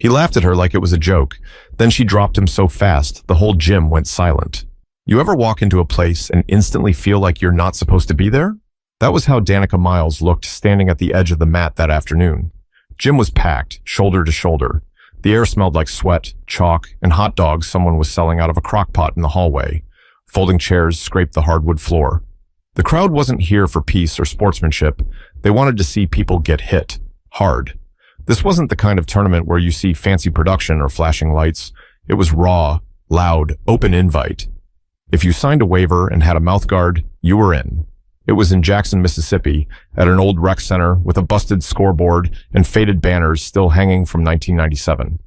He laughed at her like it was a joke. Then she dropped him so fast, the whole gym went silent. You ever walk into a place and instantly feel like you're not supposed to be there? That was how Danica Miles looked standing at the edge of the mat that afternoon. Gym was packed, shoulder to shoulder. The air smelled like sweat, chalk, and hot dogs someone was selling out of a crock pot in the hallway. Folding chairs scraped the hardwood floor. The crowd wasn't here for peace or sportsmanship. They wanted to see people get hit. Hard. This wasn't the kind of tournament where you see fancy production or flashing lights. It was raw, loud, open invite. If you signed a waiver and had a mouthguard, you were in. It was in Jackson, Mississippi, at an old rec center with a busted scoreboard and faded banners still hanging from 1997.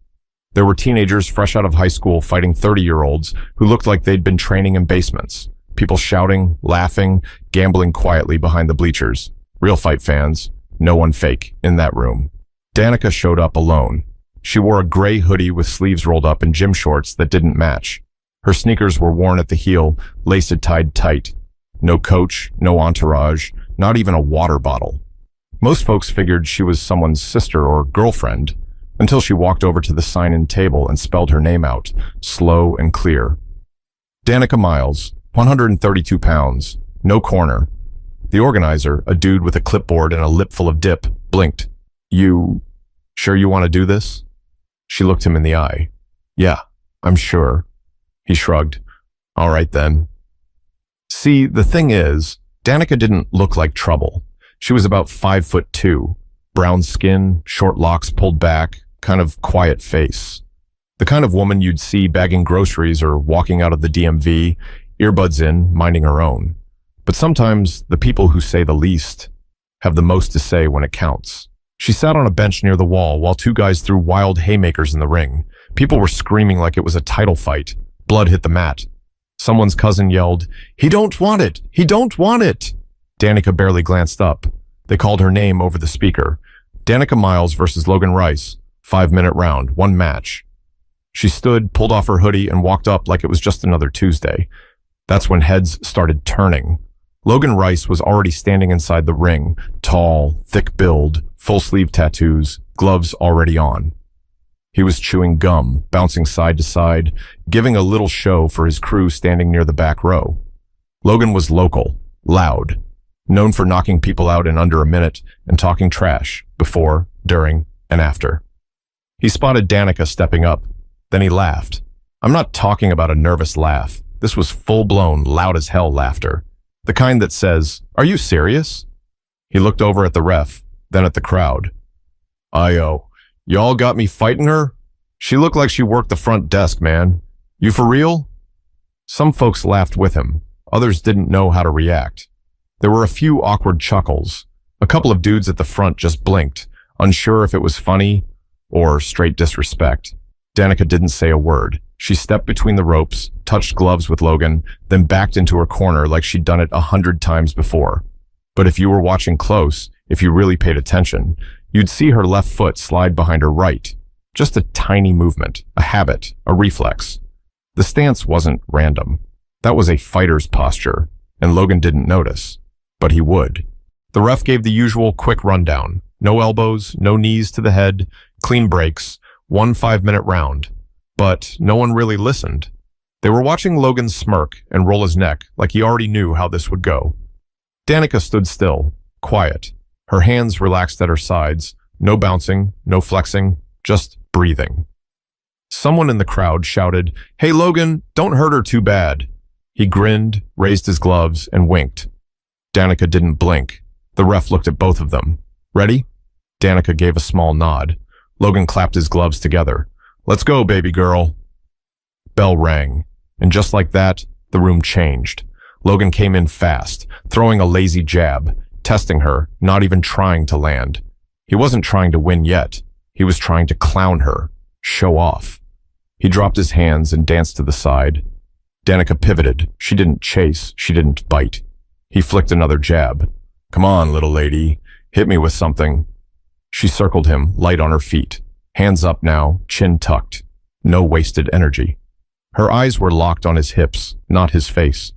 There were teenagers fresh out of high school fighting 30-year-olds who looked like they'd been training in basements. People shouting, laughing, gambling quietly behind the bleachers. Real fight fans, no one fake, in that room. Danica showed up alone. She wore a gray hoodie with sleeves rolled up and gym shorts that didn't match. Her sneakers were worn at the heel, laces tied tight. No coach, no entourage, not even a water bottle. Most folks figured she was someone's sister or girlfriend, until she walked over to the sign-in table and spelled her name out, slow and clear. Danica Miles, 132 pounds, no corner. The organizer, a dude with a clipboard and a lip full of dip, blinked. You sure you want to do this? She looked him in the eye. Yeah, I'm sure. He shrugged. All right then. See, the thing is, Danica didn't look like trouble. She was about 5'2", brown skin, short locks pulled back, kind of quiet face. The kind of woman you'd see bagging groceries or walking out of the DMV, earbuds in, minding her own. But sometimes the people who say the least have the most to say when it counts. She sat on a bench near the wall while two guys threw wild haymakers in the ring. People were screaming like it was a title fight. Blood hit the mat. Someone's cousin yelled, "He don't want it! He don't want it!" Danica barely glanced up. They called her name over the speaker. Danica Miles versus Logan Rice. 5-minute round, one match. She stood, pulled off her hoodie, and walked up like it was just another Tuesday. That's when heads started turning. Logan Rice was already standing inside the ring, tall, thick build, full-sleeve tattoos, gloves already on. He was chewing gum, bouncing side to side, giving a little show for his crew standing near the back row. Logan was local, loud, known for knocking people out in under a minute and talking trash before, during, and after. He spotted Danica stepping up. Then he laughed. I'm not talking about a nervous laugh. This was full-blown, loud-as-hell laughter. The kind that says, "Are you serious?" He looked over at the ref, then at the crowd. Y'all got me fighting her? She looked like she worked the front desk, man. You for real?" Some folks laughed with him. Others didn't know how to react. There were a few awkward chuckles. A couple of dudes at the front just blinked, unsure if it was funny or straight disrespect. Danica didn't say a word. She stepped between the ropes, touched gloves with Logan, then backed into her corner like she'd done it 100 times before. But if you were watching close, if you really paid attention, you'd see her left foot slide behind her right. Just a tiny movement, a habit, a reflex. The stance wasn't random. That was a fighter's posture, and Logan didn't notice. But he would. The ref gave the usual quick rundown. No elbows, no knees to the head, clean breaks, one 5-minute round. But no one really listened. They were watching Logan smirk and roll his neck like he already knew how this would go. Danica stood still, quiet. Her hands relaxed at her sides. No bouncing, no flexing, just breathing. Someone in the crowd shouted, "Hey Logan, don't hurt her too bad." He grinned, raised his gloves, and winked. Danica didn't blink. The ref looked at both of them. "Ready?" Danica gave a small nod. Logan clapped his gloves together. "Let's go, baby girl." Bell rang, and just like that, the room changed. Logan came in fast, throwing a lazy jab, testing her, not even trying to land. He wasn't trying to win yet. He was trying to clown her, show off. He dropped his hands and danced to the side. Danica pivoted. She didn't chase. She didn't bite. He flicked another jab. "Come on, little lady. Hit me with something." She circled him, light on her feet. Hands up now, chin tucked. No wasted energy. Her eyes were locked on his hips, not his face.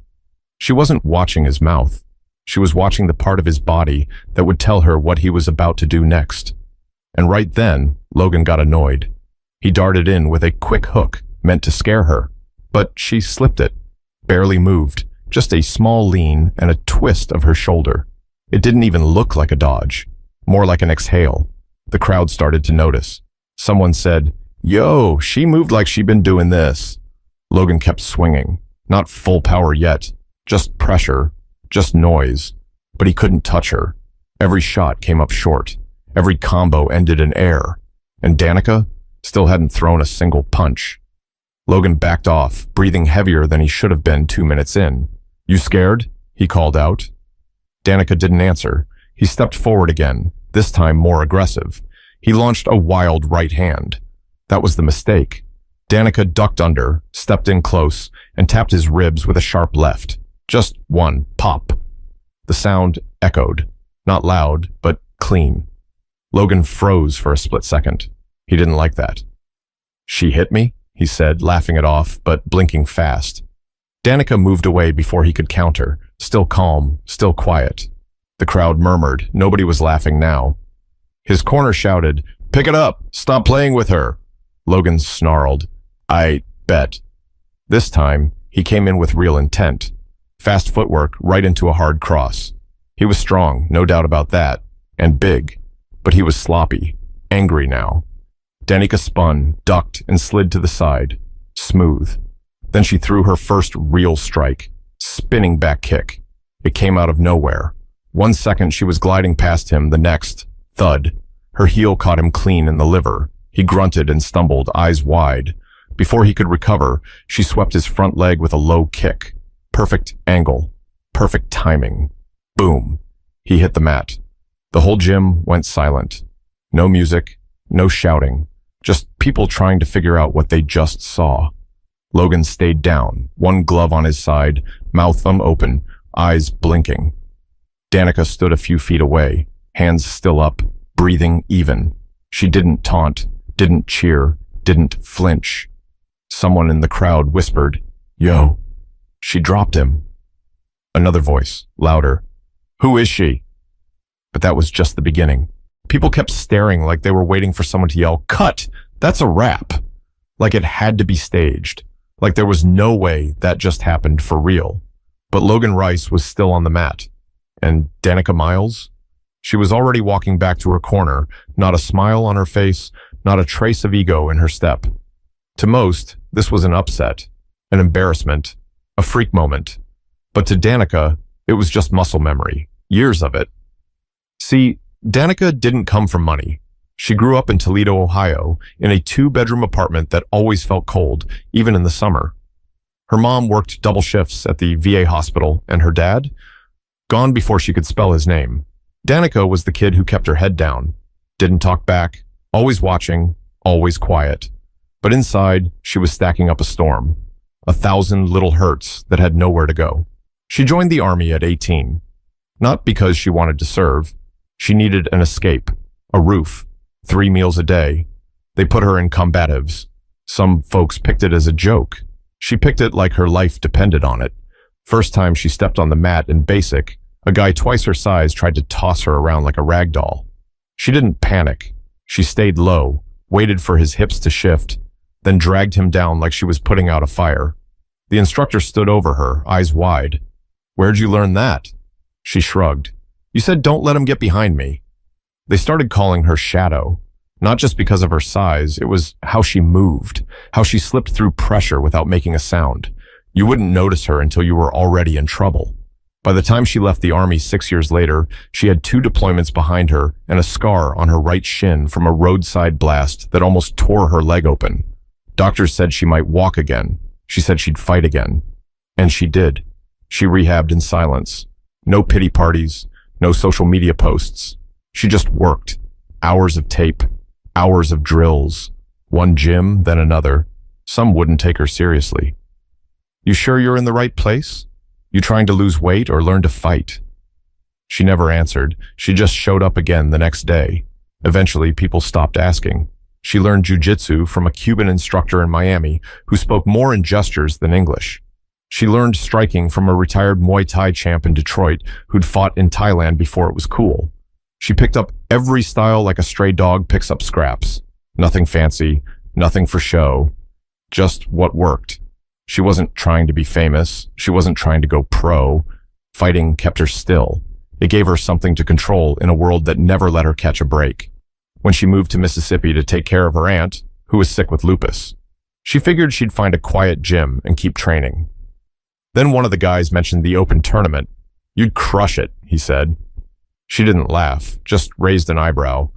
She wasn't watching his mouth. She was watching the part of his body that would tell her what he was about to do next. And right then, Logan got annoyed. He darted in with a quick hook meant to scare her, but she slipped it, barely moved, just a small lean and a twist of her shoulder. It didn't even look like a dodge, more like an exhale. The crowd started to notice. Someone said, "Yo, she moved like she'd been doing this." Logan kept swinging, not full power yet, just pressure, just noise, but he couldn't touch her. Every shot came up short. Every combo ended in air, and Danica still hadn't thrown a single punch. Logan backed off, breathing heavier than he should have been 2 minutes in. "You scared?" he called out. Danica didn't answer. He stepped forward again, this time more aggressive. He launched a wild right hand. That was the mistake. Danica ducked under, stepped in close, and tapped his ribs with a sharp left. Just one pop. The sound echoed, not loud, but clean. Logan froze for a split second. He didn't like that. "She hit me?" he said, laughing it off, but blinking fast. Danica moved away before he could counter, still calm, still quiet. The crowd murmured. Nobody was laughing now. His corner shouted, "Pick it up! Stop playing with her!" Logan snarled, "I bet." This time, he came in with real intent. Fast footwork right into a hard cross. He was strong, no doubt about that, and big, but he was sloppy, angry now. Danica spun, ducked, and slid to the side. Smooth. Then she threw her first real strike, spinning back kick. It came out of nowhere. 1 second she was gliding past him, the next, thud. Her heel caught him clean in the liver. He grunted and stumbled, eyes wide. Before he could recover, she swept his front leg with a low kick. Perfect angle. Perfect timing. Boom. He hit the mat. The whole gym went silent. No music, no shouting, just people trying to figure out what they just saw. Logan stayed down, one glove on his side, mouth open, eyes blinking. Danica stood a few feet away, hands still up, breathing even. She didn't taunt, didn't cheer, didn't flinch. Someone in the crowd whispered, "Yo." She dropped him. Another voice, louder, "Who is she?" But that was just the beginning. People kept staring like they were waiting for someone to yell, "Cut! That's a wrap!" Like it had to be staged. Like there was no way that just happened for real. But Logan Rice was still on the mat. And Danica Miles? She was already walking back to her corner, not a smile on her face, not a trace of ego in her step. To most, this was an upset, an embarrassment, a freak moment. But to Danica, it was just muscle memory, years of it. See, Danica didn't come from money. She grew up in Toledo, Ohio, in a 2-bedroom apartment that always felt cold, even in the summer. Her mom worked double shifts at the VA hospital, and her dad? Gone before she could spell his name. Danica was the kid who kept her head down, didn't talk back, always watching, always quiet. But inside, she was stacking up a storm. 1,000 little hurts that had nowhere to go. She joined the Army at 18. Not because she wanted to serve. She needed an escape, a roof, 3 meals a day. They put her in combatives. Some folks picked it as a joke. She picked it like her life depended on it. First time she stepped on the mat in basic, a guy twice her size tried to toss her around like a rag doll. She didn't panic. She stayed low, waited for his hips to shift, then dragged him down like she was putting out a fire. The instructor stood over her, eyes wide. "Where'd you learn that?" She shrugged. "You said don't let him get behind me." They started calling her Shadow. Not just because of her size, it was how she moved, how she slipped through pressure without making a sound. You wouldn't notice her until you were already in trouble. By the time she left the Army 6 years later, she had 2 deployments behind her and a scar on her right shin from a roadside blast that almost tore her leg open. Doctors said she might walk again. She said she'd fight again. And she did. She rehabbed in silence. No pity parties, no social media posts. She just worked. Hours of tape, hours of drills. One gym, then another. Some wouldn't take her seriously. "You sure you're in the right place? You trying to lose weight or learn to fight?" She never answered. She just showed up again the next day. Eventually, people stopped asking. She learned jiu-jitsu from a Cuban instructor in Miami who spoke more in gestures than English. She learned striking from a retired Muay Thai champ in Detroit who'd fought in Thailand before it was cool. She picked up every style like a stray dog picks up scraps. Nothing fancy, Nothing for show, just what worked. She wasn't trying to be famous. She wasn't trying to go pro. Fighting kept her still. It gave her something to control in a world that never let her catch a break. When she moved to Mississippi to take care of her aunt, who was sick with lupus, she figured she'd find a quiet gym and keep training. Then one of the guys mentioned the open tournament. "You'd crush it," he said. She didn't laugh, just raised an eyebrow.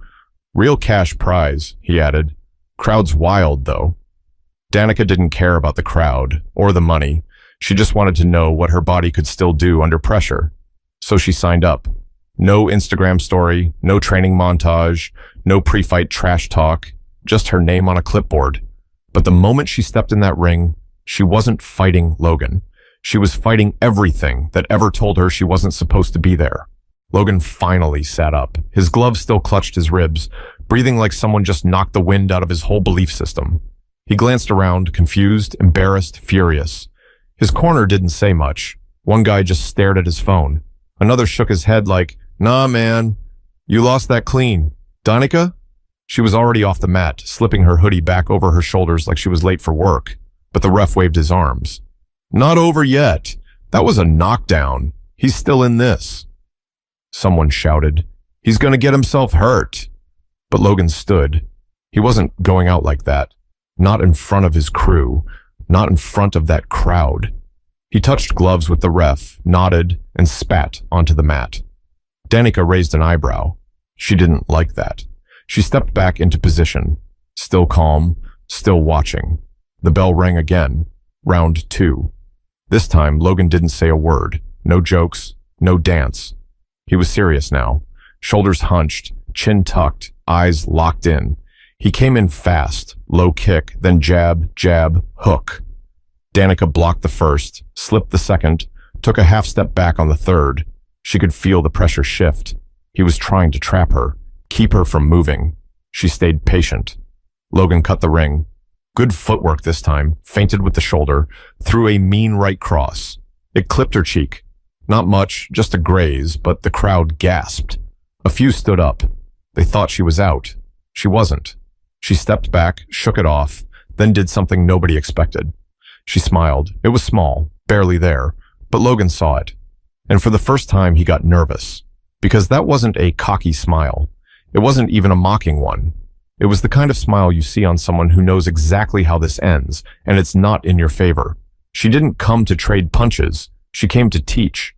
"Real cash prize," he added. "Crowd's wild, though." Danica didn't care about the crowd or the money. She just wanted to know what her body could still do under pressure. So she signed up. No Instagram story, no training montage, no pre-fight trash talk, just her name on a clipboard. But the moment she stepped in that ring, she wasn't fighting Logan. She was fighting everything that ever told her she wasn't supposed to be there. Logan finally sat up. His glove still clutched his ribs, breathing like someone just knocked the wind out of his whole belief system. He glanced around, confused, embarrassed, furious. His corner didn't say much. One guy just stared at his phone. Another shook his head like, "Nah, man, you lost that clean. Danica?" She was already off the mat, slipping her hoodie back over her shoulders like she was late for work. But the ref waved his arms. "Not over yet. That was a knockdown. He's still in this." Someone shouted, "He's gonna get himself hurt." But Logan stood. He wasn't going out like that. Not in front of his crew. Not in front of that crowd. He touched gloves with the ref, nodded, and spat onto the mat. Danica raised an eyebrow. She didn't like that. She stepped back into position, still calm, still watching. The bell rang again. Round 2. This time, Logan didn't say a word. No jokes, no dance. He was serious now. Shoulders hunched, chin tucked, eyes locked in. He came in fast, low kick, then jab, jab, hook. Danica blocked the first, slipped the second, took a half step back on the third. She could feel the pressure shift. He was trying to trap her, keep her from moving. She stayed patient. Logan cut the ring. Good footwork this time, feinted with the shoulder, threw a mean right cross. It clipped her cheek. Not much, just a graze, but the crowd gasped. A few stood up. They thought she was out. She wasn't. She stepped back, shook it off, then did something nobody expected. She smiled. It was small, barely there, but Logan saw it. And for the first time, he got nervous. Because that wasn't a cocky smile. It wasn't even a mocking one. It was the kind of smile you see on someone who knows exactly how this ends, and it's not in your favor. She didn't come to trade punches. She came to teach.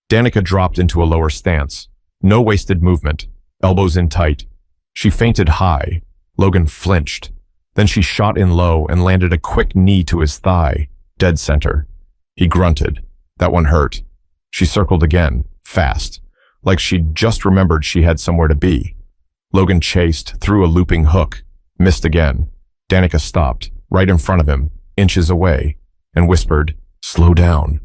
Danica dropped into a lower stance. No wasted movement. Elbows in tight. She feinted high. Logan flinched. Then she shot in low and landed a quick knee to his thigh, dead center. He grunted. That one hurt. She circled again, fast, like she'd just remembered she had somewhere to be. Logan chased, threw a looping hook, missed again. Danica stopped, right in front of him, inches away, and whispered, "Slow down."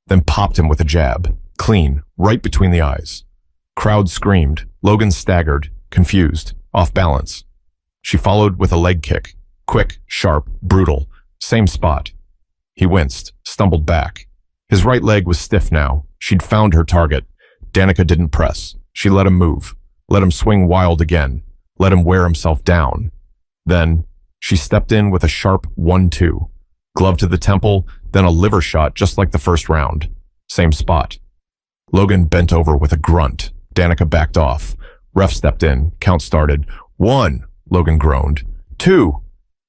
Then popped him with a jab, clean, right between the eyes. Crowd screamed. Logan staggered, confused, off balance. She followed with a leg kick, quick, sharp, brutal, same spot. He winced, stumbled back. His right leg was stiff now. She'd found her target. Danica didn't press. She let him move, let him swing wild again, let him wear himself down. Then, she stepped in with a sharp 1-2. Glove to the temple, then a liver shot just like the first round. Same spot. Logan bent over with a grunt. Danica backed off. Ref stepped in. Count started. 1, Logan groaned. 2.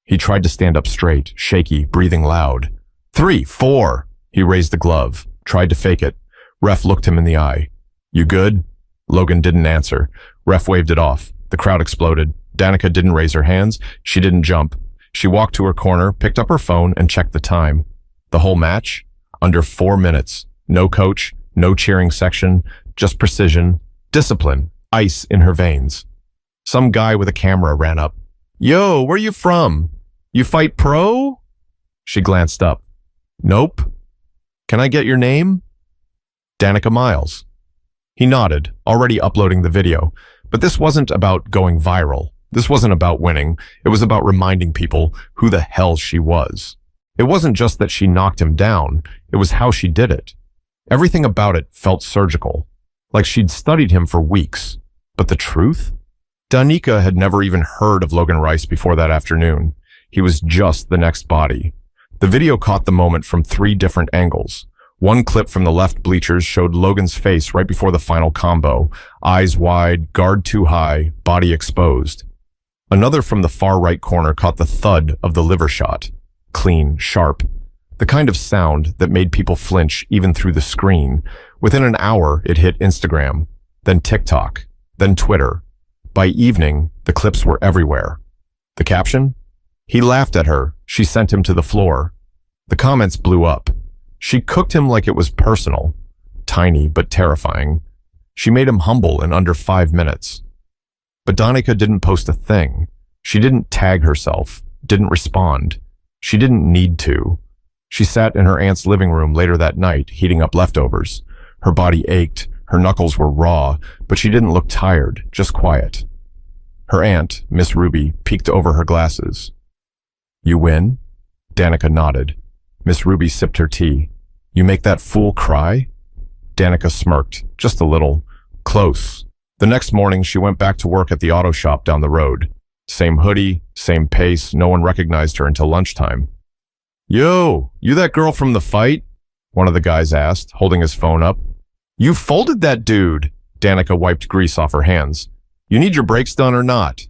He tried to stand up straight, shaky, breathing loud. 3, 4. He raised the glove, tried to fake it. Ref looked him in the eye. "You good?" Logan didn't answer. Ref waved it off. The crowd exploded. Danica didn't raise her hands. She didn't jump. She walked to her corner, picked up her phone, and checked the time. The whole match? Under 4 minutes. No coach, no cheering section, just precision, discipline, ice in her veins. Some guy with a camera ran up. "Yo, where you from? You fight pro?" She glanced up. "Nope." "Can I get your name?" "Danica Miles." He nodded, already uploading the video. But this wasn't about going viral. This wasn't about winning. It was about reminding people who the hell she was. It wasn't just that she knocked him down. It was how she did it. Everything about it felt surgical, like she'd studied him for weeks. But the truth? Danica had never even heard of Logan Rice before that afternoon. He was just the next body. The video caught the moment from 3 different angles. One clip from the left bleachers showed Logan's face right before the final combo, eyes wide, guard too high, body exposed. Another from the far right corner caught the thud of the liver shot. Clean, sharp. The kind of sound that made people flinch even through the screen. Within an hour, it hit Instagram, then TikTok, then Twitter. By evening, the clips were everywhere. The caption? He laughed at her. She sent him to the floor. The comments blew up. She cooked him like it was personal. Tiny, but terrifying. She made him humble in under 5 minutes. But Danica didn't post a thing. She didn't tag herself, didn't respond. She didn't need to. She sat in her aunt's living room later that night, heating up leftovers. Her body ached, her knuckles were raw, but she didn't look tired, just quiet. Her aunt, Miss Ruby, peeked over her glasses. "You win?" Danica nodded. Miss Ruby sipped her tea. "You make that fool cry?" Danica smirked, just a little. Close. The next morning, she went back to work at the auto shop down the road. Same hoodie, same pace, no one recognized her until lunchtime. "Yo, you that girl from the fight?" one of the guys asked, holding his phone up. "You folded that dude." Danica wiped grease off her hands. "You need your brakes done or not?"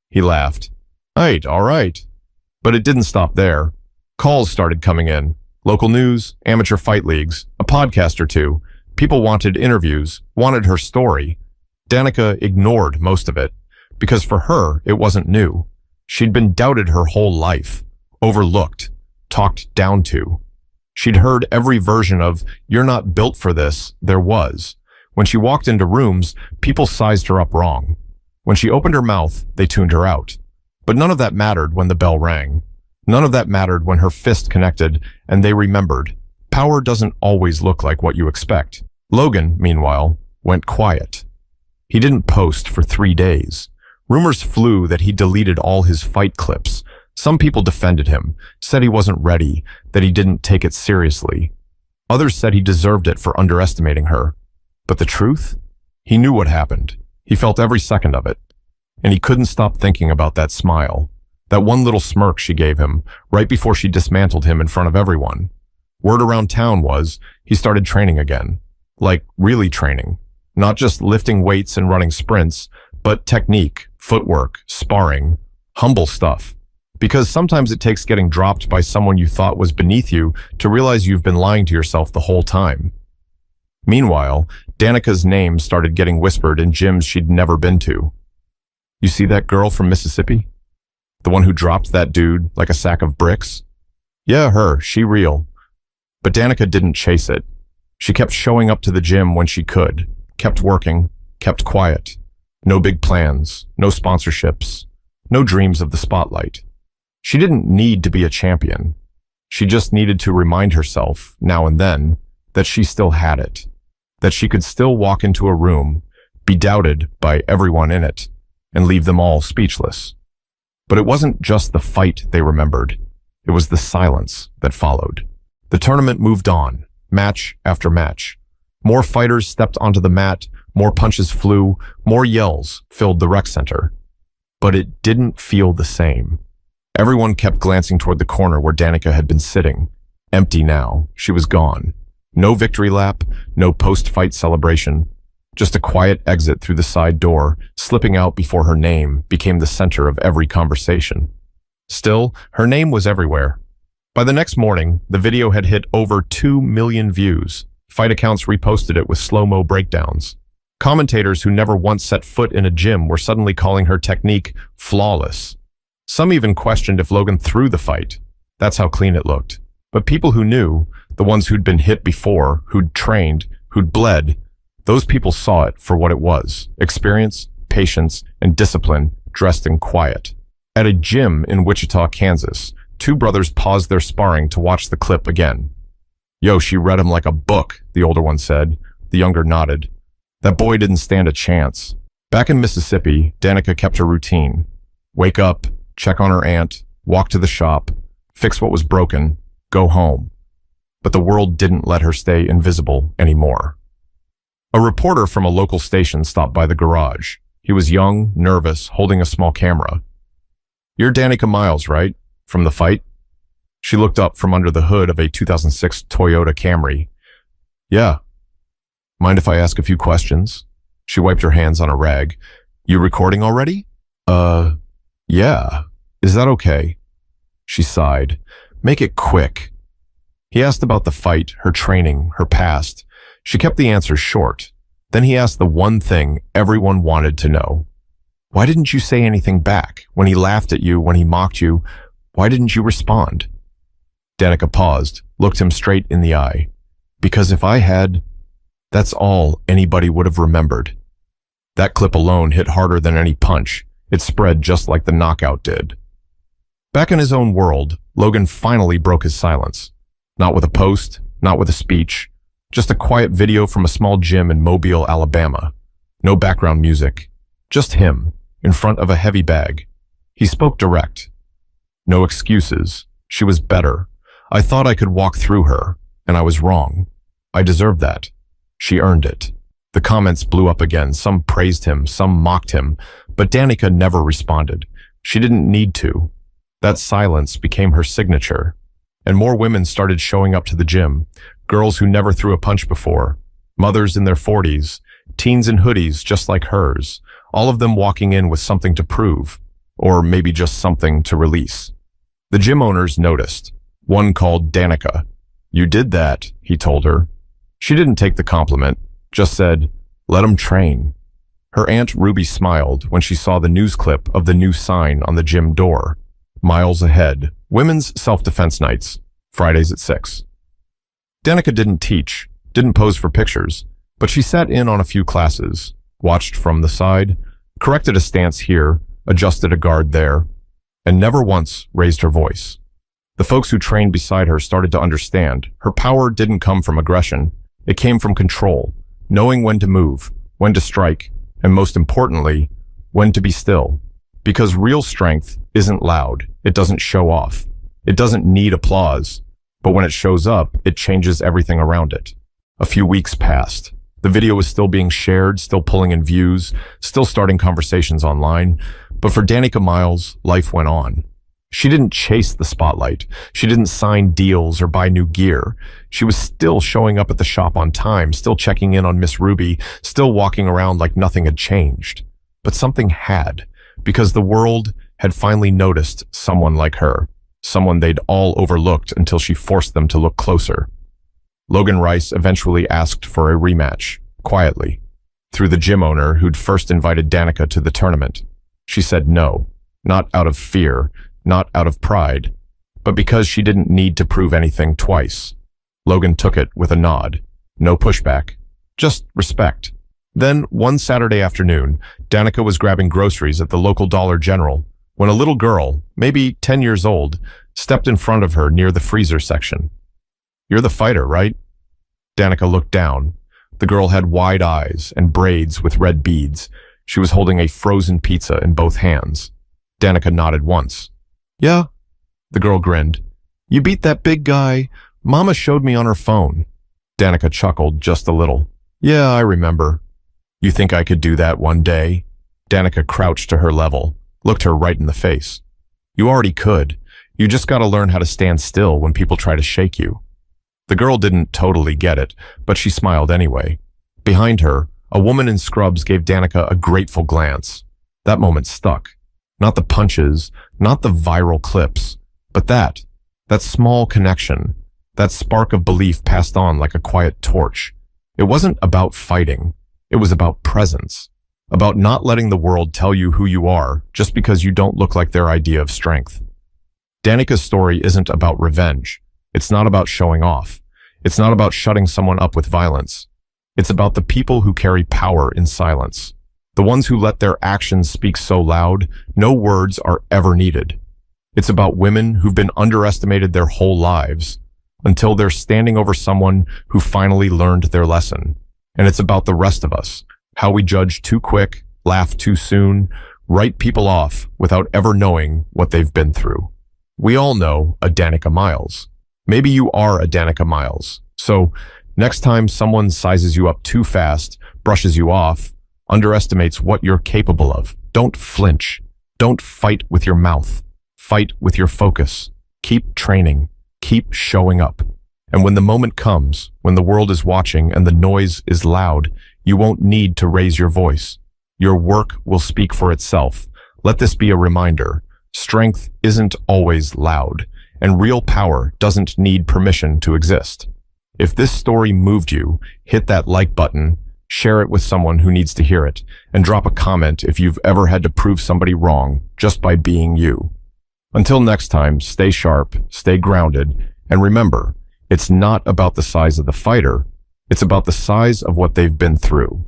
He laughed. All right. But it didn't stop there. Calls started coming in. Local news, amateur fight leagues, a podcast or 2. People wanted interviews, wanted her story. Danica ignored most of it, because for her, it wasn't new. She'd been doubted her whole life, overlooked, talked down to. She'd heard every version of, "You're not built for this," there was. When she walked into rooms, people sized her up wrong. When she opened her mouth, they tuned her out. But none of that mattered when the bell rang. None of that mattered when her fist connected and they remembered. Power doesn't always look like what you expect. Logan, meanwhile, went quiet. He didn't post for 3 days. Rumors flew that he deleted all his fight clips. Some people defended him, said he wasn't ready, that he didn't take it seriously. Others said he deserved it for underestimating her. But the truth? He knew what happened. He felt every second of it. And he couldn't stop thinking about that smile. That one little smirk she gave him, right before she dismantled him in front of everyone. Word around town was, he started training again. Like, really training. Not just lifting weights and running sprints, but technique, footwork, sparring, humble stuff. Because sometimes it takes getting dropped by someone you thought was beneath you to realize you've been lying to yourself the whole time. Meanwhile, Danica's name started getting whispered in gyms she'd never been to. "You see that girl from Mississippi? The one who dropped that dude like a sack of bricks? Yeah, her, she real." But Danica didn't chase it. She kept showing up to the gym when she could, kept working, kept quiet. No big plans, no sponsorships, no dreams of the spotlight. She didn't need to be a champion. She just needed to remind herself, now and then, that she still had it. That she could still walk into a room, be doubted by everyone in it, and leave them all speechless. But it wasn't just the fight they remembered. It was the silence that followed. The tournament moved on, match after match. More fighters stepped onto the mat, more punches flew, more yells filled the rec center. But it didn't feel the same. Everyone kept glancing toward the corner where Danica had been sitting. Empty now, she was gone. No victory lap, no post-fight celebration. Just a quiet exit through the side door, slipping out before her name became the center of every conversation. Still, her name was everywhere. By the next morning, the video had hit over 2 million views. Fight accounts reposted it with slow-mo breakdowns. Commentators who never once set foot in a gym were suddenly calling her technique flawless. Some even questioned if Logan threw the fight. That's how clean it looked. But people who knew, the ones who'd been hit before, who'd trained, who'd bled, those people saw it for what it was: experience, patience, and discipline dressed in quiet. At a gym in Wichita, Kansas, 2 brothers paused their sparring to watch the clip again. "Yo, she read him like a book," the older one said. The younger nodded. "That boy didn't stand a chance." Back in Mississippi, Danica kept her routine. Wake up, check on her aunt, walk to the shop, fix what was broken, go home. But the world didn't let her stay invisible anymore. A reporter from a local station stopped by the garage. He was young, nervous, holding a small camera. "You're Danica Miles, right? From the fight?" She looked up from under the hood of a 2006 Toyota Camry. "Yeah. Mind if I ask a few questions?" She wiped her hands on a rag. "You recording already?" Yeah. Is that okay?" She sighed. "Make it quick." He asked about the fight, her training, her past. She kept the answers short. Then he asked the one thing everyone wanted to know. "Why didn't you say anything back? When he laughed at you, when he mocked you, why didn't you respond?" Danica paused, looked him straight in the eye. "Because if I had, that's all anybody would have remembered." That clip alone hit harder than any punch. It spread just like the knockout did. Back in his own world, Logan finally broke his silence. Not with a post, not with a speech, just a quiet video from a small gym in Mobile, Alabama. No background music, just him, in front of a heavy bag. He spoke direct. "No excuses. She was better. I thought I could walk through her, and I was wrong. I deserved that. She earned it." The comments blew up again. Some praised him, some mocked him, but Danica never responded. She didn't need to. That silence became her signature. And more women started showing up to the gym. Girls who never threw a punch before. Mothers in their 40s. Teens in hoodies just like hers. All of them walking in with something to prove. Or maybe just something to release. The gym owners noticed. One called Danica. "You did that," he told her. She didn't take the compliment. Just said, "Let him train." Her Aunt Ruby smiled when she saw the news clip of the new sign on the gym door. "Miles ahead. Women's self-defense nights. Fridays at 6. Danica didn't teach, didn't pose for pictures, but she sat in on a few classes, watched from the side, corrected a stance here, adjusted a guard there, and never once raised her voice. The folks who trained beside her started to understand. Her power didn't come from aggression. It came from control. Knowing when to move, when to strike, and most importantly, when to be still. Because real strength isn't loud. It doesn't show off. It doesn't need applause. But when it shows up, it changes everything around it. A few weeks passed. The video was still being shared, still pulling in views, still starting conversations online. But for Danica Miles, life went on. She didn't chase the spotlight. She didn't sign deals or buy new gear. She was still showing up at the shop on time, still checking in on Miss Ruby, still walking around like nothing had changed. But something had, because the world had finally noticed someone like her, someone they'd all overlooked until she forced them to look closer. Logan Rice eventually asked for a rematch, quietly, through the gym owner who'd first invited Danica to the tournament. She said no, not out of fear, not out of pride, but because she didn't need to prove anything twice. Logan took it with a nod. No pushback, just respect. Then, one Saturday afternoon, Danica was grabbing groceries at the local Dollar General when a little girl, maybe 10 years old, stepped in front of her near the freezer section. "You're the fighter, right?" Danica looked down. The girl had wide eyes and braids with red beads. She was holding a frozen pizza in both hands. Danica nodded once. "Yeah." The girl grinned. "You beat that big guy. Mama showed me on her phone." Danica chuckled just a little. "Yeah, I remember." "You think I could do that one day?" Danica crouched to her level, looked her right in the face. "You already could. You just gotta learn how to stand still when people try to shake you." The girl didn't totally get it, but she smiled anyway. Behind her, a woman in scrubs gave Danica a grateful glance. That moment stuck. Not the punches, not the viral clips, but that small connection, that spark of belief passed on like a quiet torch. It wasn't about fighting. It was about presence, about not letting the world tell you who you are just because you don't look like their idea of strength. Danica's story isn't about revenge. It's not about showing off. It's not about shutting someone up with violence. It's about the people who carry power in silence. The ones who let their actions speak so loud, no words are ever needed. It's about women who've been underestimated their whole lives, until they're standing over someone who finally learned their lesson. And it's about the rest of us, how we judge too quick, laugh too soon, write people off without ever knowing what they've been through. We all know a Danica Miles. Maybe you are a Danica Miles. So next time someone sizes you up too fast, brushes you off, underestimates what you're capable of. Don't flinch. Don't fight with your mouth. Fight with your focus. Keep training. Keep showing up. And when the moment comes, when the world is watching and the noise is loud, you won't need to raise your voice. Your work will speak for itself. Let this be a reminder. Strength isn't always loud, and real power doesn't need permission to exist. If this story moved you, hit that like button, share it with someone who needs to hear it, and drop a comment if you've ever had to prove somebody wrong just by being you. Until next time, stay sharp, stay grounded, and remember, it's not about the size of the fighter, it's about the size of what they've been through.